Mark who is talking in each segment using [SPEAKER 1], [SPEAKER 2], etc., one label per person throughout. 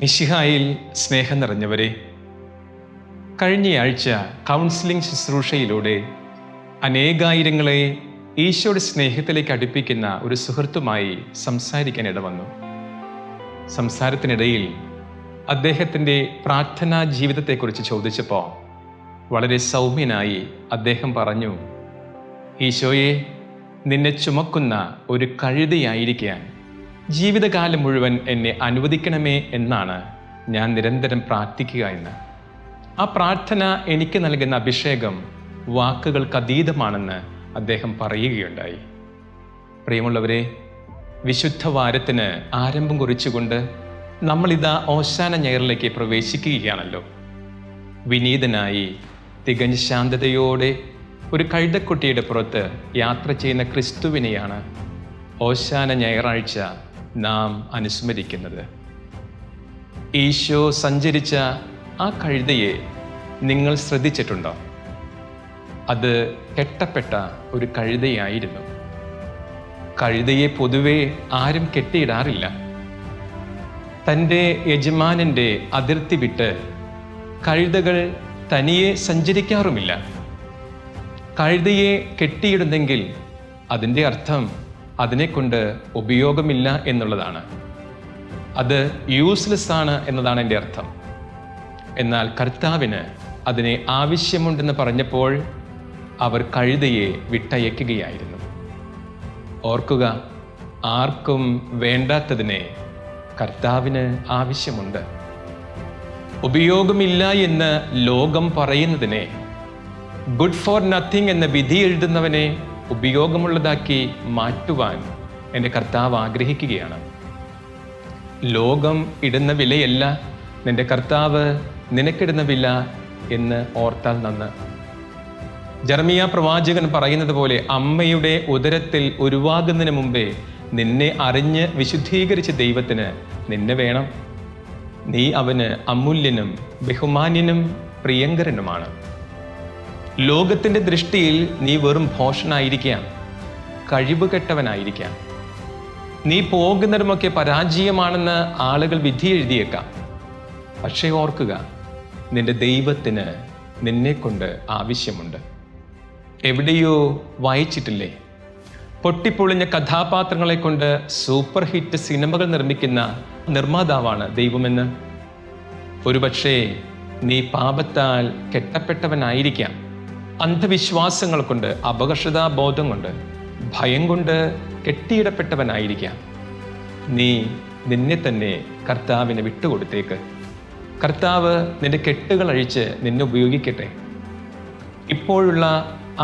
[SPEAKER 1] മിശിഹായിൽ സ്നേഹം നിറഞ്ഞവരെ, കഴിഞ്ഞയാഴ്ച കൗൺസിലിംഗ് ശുശ്രൂഷയിലൂടെ അനേകായിരങ്ങളെ ഈശോയുടെ സ്നേഹത്തിലേക്ക് അടുപ്പിക്കുന്ന ഒരു സുഹൃത്തുമായി സംസാരിക്കാൻ ഇടവന്നു. സംസാരത്തിനിടയിൽ അദ്ദേഹത്തിൻ്റെ പ്രാർത്ഥനാ ജീവിതത്തെക്കുറിച്ച് ചോദിച്ചപ്പോൾ വളരെ സൗമ്യനായി അദ്ദേഹം പറഞ്ഞു, ഈശോയെ, നിന്നെ ചുമക്കുന്ന ഒരു കഴുതയായിരിക്കാൻ ജീവിതകാലം മുഴുവൻ എന്നെ അനുവദിക്കണമേ എന്നാണ് ഞാൻ നിരന്തരം പ്രാർത്ഥിക്കുക എന്ന്. ആ പ്രാർത്ഥന എനിക്ക് നൽകുന്ന അഭിഷേകം വാക്കുകൾക്ക് അതീതമാണെന്ന് അദ്ദേഹം പറയുകയുണ്ടായി. പ്രിയമുള്ളവരെ, വിശുദ്ധ വാരത്തിന് ആരംഭം കുറിച്ചുകൊണ്ട് നമ്മളിതാ ഓശാന ഞായറിലേക്ക് പ്രവേശിക്കുകയാണല്ലോ. വിനീതനായി തികഞ്ഞ ശാന്തതയോടെ ഒരു കഴുതക്കുട്ടിയുടെ പുറത്ത് യാത്ര ചെയ്യുന്ന ക്രിസ്തുവിനെയാണ് ഓശാന ഞായറാഴ്ച നാം അനുസ്മരിക്കുന്നത്. ഈശോ സഞ്ചരിച്ച ആ കഴുതയെ നിങ്ങൾ ശ്രദ്ധിച്ചിട്ടുണ്ടോ? അത് കെട്ടപ്പെട്ട ഒരു കഴുതയായിരുന്നു. കഴുതയെ പൊതുവെ ആരും കെട്ടിയിടാറില്ല. തൻ്റെ യജമാനൻ്റെ അതിർത്തി വിട്ട് കഴുതകൾ തനിയെ സഞ്ചരിക്കാറുമില്ല. കഴുതയെ കെട്ടിയിടുന്നെങ്കിൽ അതിൻ്റെ അർത്ഥം അതിനെക്കൊണ്ട് ഉപയോഗമില്ല എന്നുള്ളതാണ്. അത് യൂസ്ലെസ് ആണ് എന്നതാണ് എൻ്റെ അർത്ഥം. എന്നാൽ കർത്താവിന് അതിനെ ആവശ്യമുണ്ടെന്ന് പറഞ്ഞപ്പോൾ അവർ കഴുതയെ വിട്ടയക്കുകയായിരുന്നു. ഓർക്കുക, ആർക്കും വേണ്ടാത്തതിനെ കർത്താവിന് ആവശ്യമുണ്ട്. ഉപയോഗമില്ല എന്ന് ലോകം പറയുന്നതിനെ, ഗുഡ് ഫോർ നത്തിങ് എന്ന വിധി എഴുതുന്നവനെ ഉപയോഗമുള്ളതാക്കി മാറ്റുവാൻ എൻ്റെ കർത്താവ് ആഗ്രഹിക്കുകയാണ്. ലോകം ഇടുന്ന വിലയല്ല നിന്റെ കർത്താവ് നിനക്കിടുന്ന വില എന്ന് ഓർത്താൽ നന്ന്. ജെറമിയ പ്രവാചകൻ പറയുന്നത് പോലെ, അമ്മയുടെ ഉദരത്തിൽ ഉരുവാകുന്നതിന് മുമ്പേ നിന്നെ അറിഞ്ഞ് വിശുദ്ധീകരിച്ച ദൈവത്തിന് നിന്നെ വേണം. നീ അവന് അമൂല്യനും ബഹുമാന്യനും പ്രിയങ്കരനുമാണ്. ലോകത്തിൻ്റെ ദൃഷ്ടിയിൽ നീ വെറും ഭോഷനായിരിക്കാം, കഴിവുകെട്ടവനായിരിക്കാം. നീ പോകുന്നതുമൊക്കെ പരാജയമാണെന്ന് ആളുകൾ വിധി എഴുതിയേക്കാം. പക്ഷേ ഓർക്കുക, നിന്റെ ദൈവത്തിന് നിന്നെക്കൊണ്ട് ആവശ്യമുണ്ട്. എവിടെയോ വായിച്ചിട്ടില്ലേ, പൊട്ടിപ്പൊളിഞ്ഞ കഥാപാത്രങ്ങളെ കൊണ്ട് സൂപ്പർ ഹിറ്റ് സിനിമകൾ നിർമ്മിക്കുന്ന നിർമ്മാതാവാണ് ദൈവമെന്ന്. ഒരുപക്ഷേ നീ പാപത്താൽ കെട്ടപ്പെട്ടവനായിരിക്കാം. അന്ധവിശ്വാസങ്ങൾ കൊണ്ട്, അപകർഷതാബോധം കൊണ്ട്, ഭയം കൊണ്ട് കെട്ടിയിടപ്പെട്ടവനായിരിക്കാം. നീ നിന്നെ തന്നെ കർത്താവിന് വിട്ടുകൊടുത്തേക്ക്. കർത്താവ് നിന്റെ കെട്ടുകൾ അഴിച്ച് നിന്നെ ഉപയോഗിക്കട്ടെ. ഇപ്പോഴുള്ള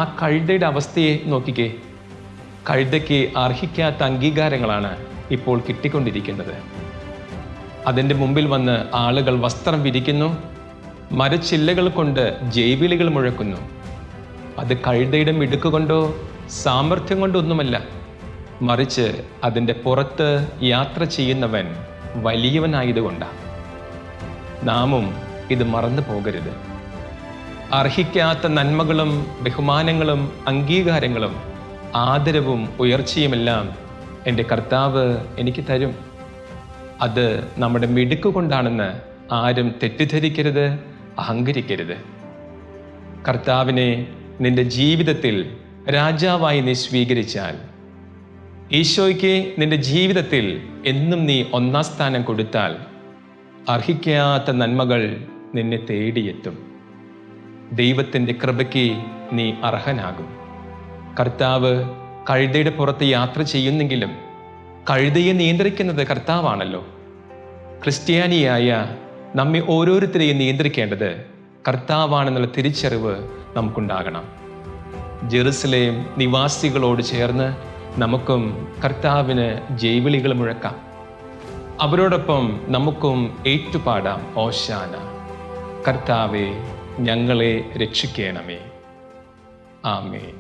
[SPEAKER 1] ആ കഴുതയുടെ അവസ്ഥയെ നോക്കിക്കേ. കഴുതയ്ക്ക് അർഹിക്കാത്ത അംഗീകാരങ്ങളാണ് ഇപ്പോൾ കിട്ടിക്കൊണ്ടിരിക്കുന്നത്. അതിൻ്റെ മുമ്പിൽ വന്ന് ആളുകൾ വസ്ത്രം വിരിക്കുന്നു, മരച്ചില്ലകൾ കൊണ്ട് ജൈവിളികൾ മുഴക്കുന്നു. അത് കഴുതയുടെ മിടുക്കുകൊണ്ടോ സാമർഥ്യം കൊണ്ടോ ഒന്നുമല്ല, മറിച്ച് അതിൻ്റെ പുറത്ത് യാത്ര ചെയ്യുന്നവൻ വലിയവനായതുകൊണ്ടാണ്. നാമും ഇത് മറന്നു പോകരുത്. അർഹിക്കാത്ത നന്മകളും ബഹുമാനങ്ങളും അംഗീകാരങ്ങളും ആദരവും ഉയർച്ചയുമെല്ലാം എൻ്റെ കർത്താവ് എനിക്ക് തരും. അത് നമ്മുടെ മിടുക്കുകൊണ്ടാണെന്ന് ആരും തെറ്റിദ്ധരിക്കരുത്, അഹങ്കരിക്കരുത്. കർത്താവിനെ നിന്റെ ജീവിതത്തിൽ രാജാവായി നീ സ്വീകരിച്ചാൽ, ഈശോയ്ക്ക് നിന്റെ ജീവിതത്തിൽ എന്നും നീ ഒന്നാം സ്ഥാനം കൊടുത്താൽ, അർഹിക്കാത്ത നന്മകൾ നിന്നെ തേടിയെത്തും. ദൈവത്തിൻ്റെ കൃപയ്ക്ക് നീ അർഹനാകും. കർത്താവ് കഴുതയുടെ പുറത്ത് യാത്ര ചെയ്യുന്നെങ്കിലും കഴുതയെ നിയന്ത്രിക്കുന്നത് കർത്താവാണല്ലോ. ക്രിസ്ത്യാനിയായ നമ്മെ ഓരോരുത്തരെയും നിയന്ത്രിക്കേണ്ടത് കർത്താവാണെന്നുള്ള തിരിച്ചറിവ് നമുക്കുണ്ടാകണം. ജെറുസലേം നിവാസികളോട് ചേർന്ന് നമുക്കും കർത്താവിന് ജൈവിളികൾ മുഴക്കാം. അവരോടൊപ്പം നമുക്കും ഏറ്റുപാടാം ഓശാന. കർത്താവേ, ഞങ്ങളെ രക്ഷിക്കണമേ. ആമേൻ.